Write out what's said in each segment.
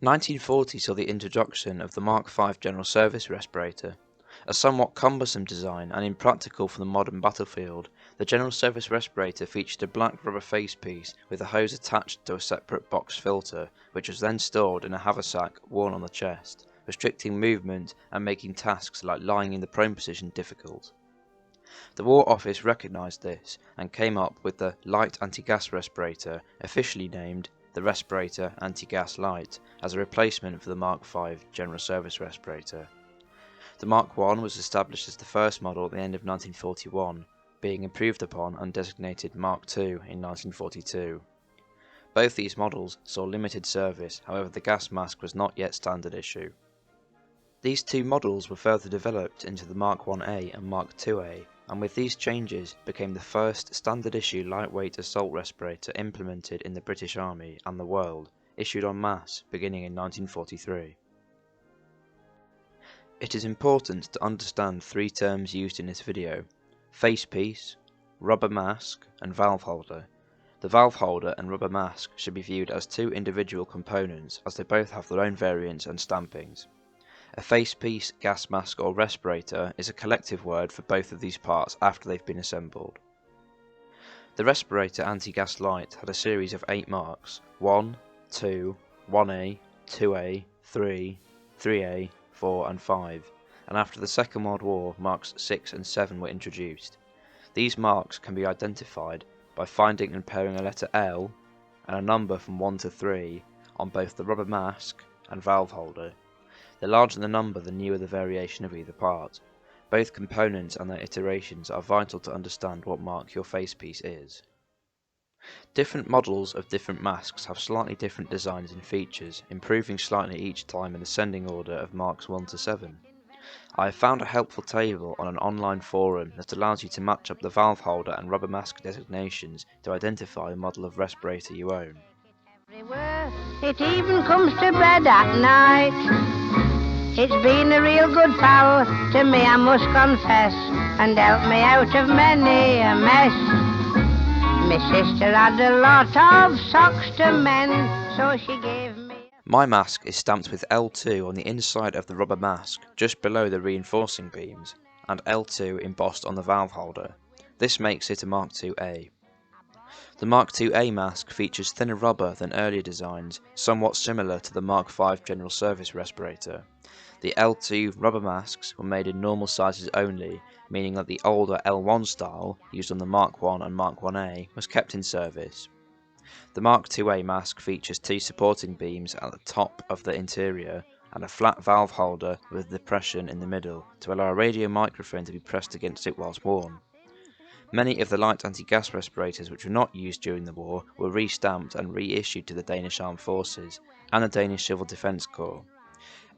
1940 saw the introduction of the Mark V General Service Respirator. A somewhat cumbersome design and impractical for the modern battlefield, the General Service Respirator featured a black rubber facepiece with a hose attached to a separate box filter, which was then stored in a haversack worn on the chest, restricting movement and making tasks like lying in the prone position difficult. The War Office recognised this and came up with the Light Anti-Gas Respirator, officially named the Respirator Anti-Gas Light, as a replacement for the Mark V General Service Respirator. The Mark I was established as the first model at the end of 1941, being improved upon and designated Mark II in 1942. Both these models saw limited service, however the gas mask was not yet standard issue. These two models were further developed into the Mark 1A and Mark 2A, and with these changes became the first standard issue lightweight assault respirator implemented in the British Army and the world, issued en masse beginning in 1943. It is important to understand three terms used in this video: facepiece, rubber mask, and valve holder. The valve holder and rubber mask should be viewed as two individual components, as they both have their own variants and stampings. A facepiece, gas mask or respirator is a collective word for both of these parts after they've been assembled. The Respirator Anti-Gas Light had a series of 8 marks: 1, 2, 1A, 2A, 3, 3A, 4 and 5, and after the Second World War marks 6 and 7 were introduced. These marks can be identified by finding and pairing a letter L and a number from 1 to 3 on both the rubber mask and valve holder. The larger the number, the newer the variation of either part. Both components and their iterations are vital to understand what mark your facepiece is. Different models of different masks have slightly different designs and features, improving slightly each time in ascending order of marks 1 to 7. I have found a helpful table on an online forum that allows you to match up the valve holder and rubber mask designations to identify the model of respirator you own. Everywhere, it even comes to bed at night. It's been a real good pal to me, I must confess, and helped me out of many a mess. My sister had a lot of socks to mend, so she gave me... My mask is stamped with L2 on the inside of the rubber mask, just below the reinforcing beams, and L2 embossed on the valve holder. This makes it a Mark IIA. The Mark IIA mask features thinner rubber than earlier designs, somewhat similar to the Mark V General Service Respirator. The L2 rubber masks were made in normal sizes only, meaning that the older L1 style, used on the Mark I and Mark 1A, was kept in service. The Mark IIA mask features 2 supporting beams at the top of the interior and a flat valve holder with a depression in the middle to allow a radio microphone to be pressed against it whilst worn. Many of the light anti-gas respirators which were not used during the war were re-stamped and reissued to the Danish Armed Forces and the Danish Civil Defence Corps.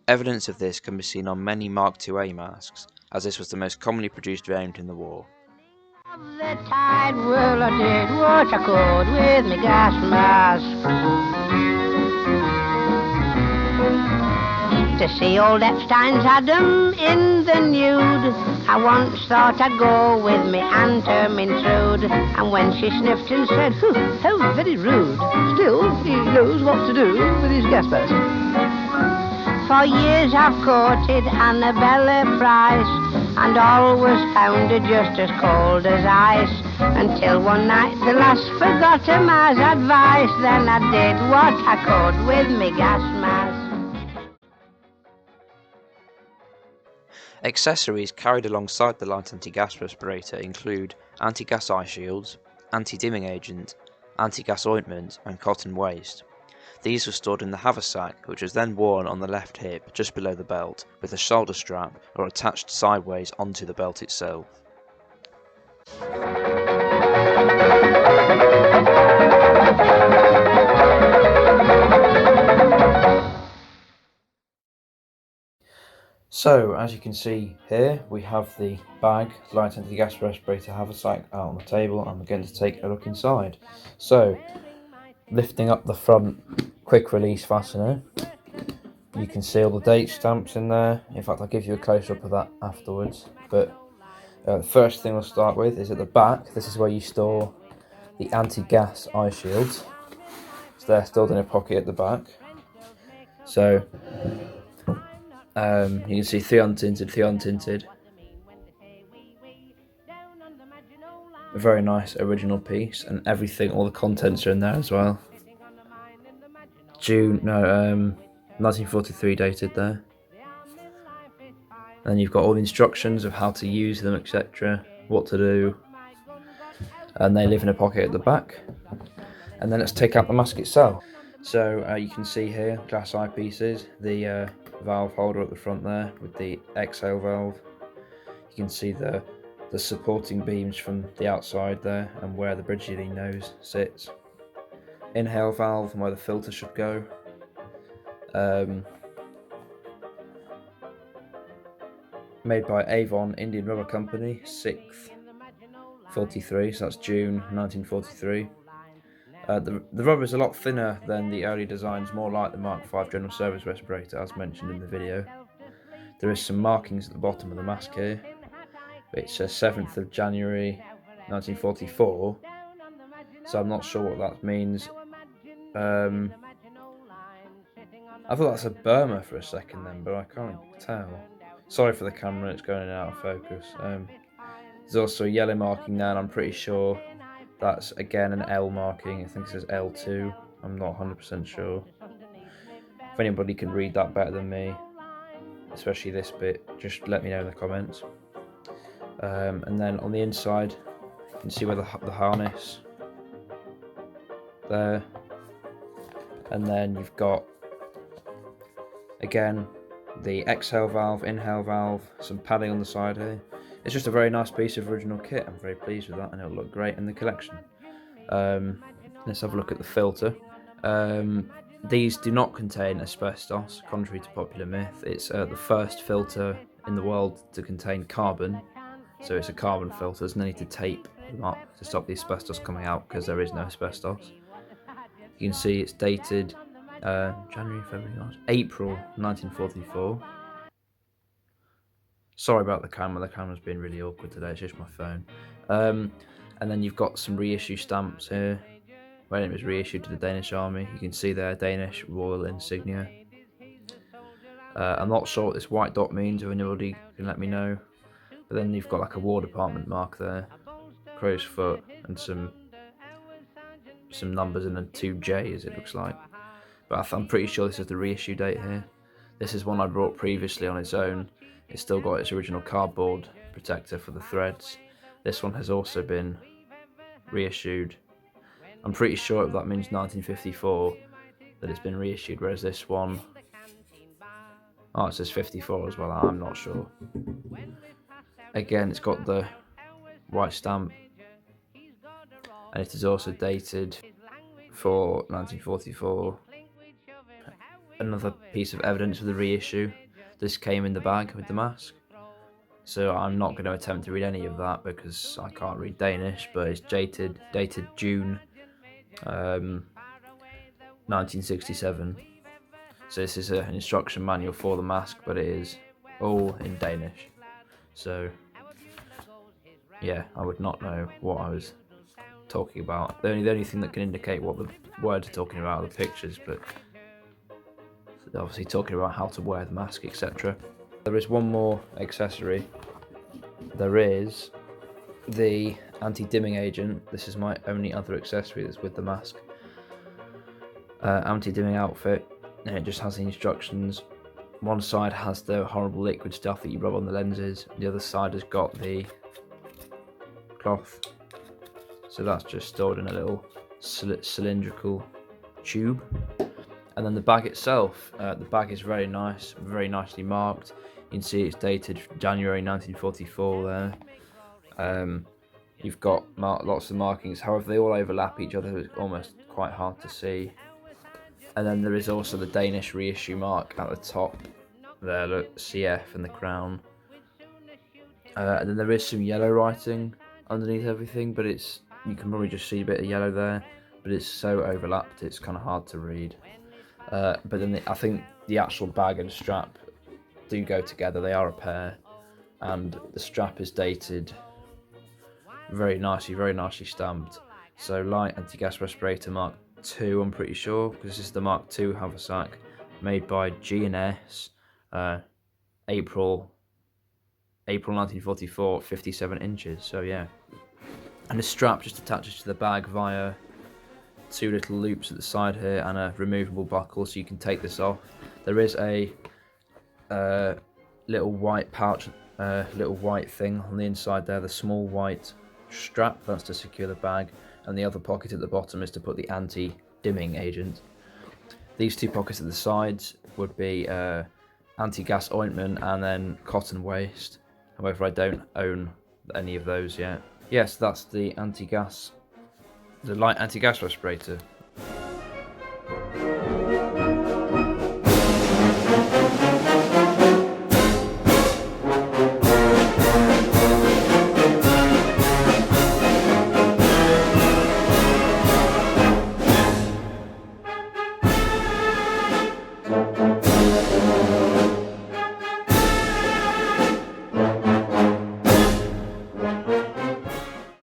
Evidence of this can be seen on many Mark IIA masks, as this was the most commonly produced variant in the war. Of the tide, well, I did what I could with my gas mask. To see old Epstein's Adam in the nude, I once thought I'd go with me Aunt Ermintrude. And when she sniffed and said, "Phew, how very rude," still he knows what to do with his gas mask. For years I've courted Annabella Price, and always found her just as cold as ice, until one night the lass forgot her ma's advice. Then I did what I could with me gas mask. Accessories carried alongside the light anti-gas respirator include anti-gas eye shields, anti-dimming agent, anti-gas ointment and cotton waste. These were stored in the haversack, which was then worn on the left hip just below the belt, with a shoulder strap or attached sideways onto the belt itself. So, as you can see here, we have the bag, light anti-gas respirator haversack out on the table, and we're going to take a look inside. So, lifting up the front quick release fastener, you can see all the date stamps in there. In fact, I'll give you a close-up of that afterwards. But the first thing we'll start with is at the back. This is where you store the anti-gas eye shields. So they're stored in a pocket at the back. So you can see 3 untinted, 3 untinted. A very nice original piece, and everything, all the contents are in there as well. 1943 dated there. And you've got all the instructions of how to use them, etc., what to do, and they live in a pocket at the back. And then let's take out the mask itself. So you can see here, glass eyepieces, the valve holder at the front there with the exhale valve. You can see the supporting beams from the outside there and where the bridging nose sits. Inhale valve and where the filter should go. Made by Avon Indian Rubber Company, 6th 43, so that's June 1943. The rubber is a lot thinner than the early designs, more like the Mark V General Service Respirator as mentioned in the video. There is some markings at the bottom of the mask here. It says 7th of January 1944, so I'm not sure what that means. I thought that's a Burma for a second then, but I can't tell. Sorry for the camera, it's going in and out of focus. There's also a yellow marking there, and I'm pretty sure that's again an L marking. I think it says L2, I'm not 100% sure. If anybody can read that better than me, especially this bit, just let me know in the comments. And then on the inside, you can see where the harness there, and then you've got again the exhale valve, inhale valve, some padding on the side here. It's just a very nice piece of original kit. I'm very pleased with that, and it'll look great in the collection. Let's have a look at the filter. These do not contain asbestos, contrary to popular myth. It's the first filter in the world to contain carbon, so it's a carbon filter. There's no need to tape them up to stop the asbestos coming out because there is no asbestos. You can see it's dated January, February, March, April 1944. Sorry about the camera's been really awkward today, it's just my phone. And then you've got some reissue stamps here, when it was reissued to the Danish Army. You can see there, Danish Royal Insignia. I'm not sure what this white dot means, if anybody can let me know. But then you've got like a War Department mark there, crow's foot, and some numbers and a 2J as it looks like. But I'm pretty sure this is the reissue date here. This is one I brought previously on its own. It's still got its original cardboard protector for the threads. This one has also been reissued. I'm pretty sure that means 1954 that it's been reissued, whereas this one, oh, it says 54 as well. I'm not sure. Again, it's got the white stamp, and it is also dated for 1944. Another piece of evidence for the reissue. This came in the bag with the mask, so I'm not going to attempt to read any of that because I can't read Danish, but it's dated June 1967. So this is an instruction manual for the mask, but it is all in Danish. So yeah, I would not know what I was talking about. The only thing that can indicate what the words are talking about are the pictures, but obviously talking about how to wear the mask, etc. There is one more accessory. There is the anti-dimming agent. This is my only other accessory that's with the mask. Anti-dimming outfit, and it just has the instructions. One side has the horrible liquid stuff that you rub on the lenses. The other side has got the cloth. So that's just stored in a little cylindrical tube. And then the bag itself, the bag is very nice, very nicely marked. You can see it's dated January 1944 there. You've got lots of markings, however they all overlap each other, it's almost quite hard to see. And then there is also the Danish reissue mark at the top there, look, CF and the crown. And then there is some yellow writing underneath everything, but you can probably just see a bit of yellow there, but it's so overlapped it's kind of hard to read. But then I think the actual bag and strap do go together, they are a pair, and the strap is dated very nicely stamped. So light anti-gas respirator Mark II, I'm pretty sure, because this is the Mark II haversack, made by G&S, April 1944, 57 inches. So yeah, and the strap just attaches to the bag via 2 little loops at the side here and a removable buckle, so you can take this off. There is a little white pouch, little white thing on the inside there, the small white strap, that's to secure the bag, and the other pocket at the bottom is to put the anti-dimming agent. These 2 pockets at the sides would be anti-gas ointment and then cotton waste. However, I don't own any of those yet. Yes, that's the light anti-gas respirator.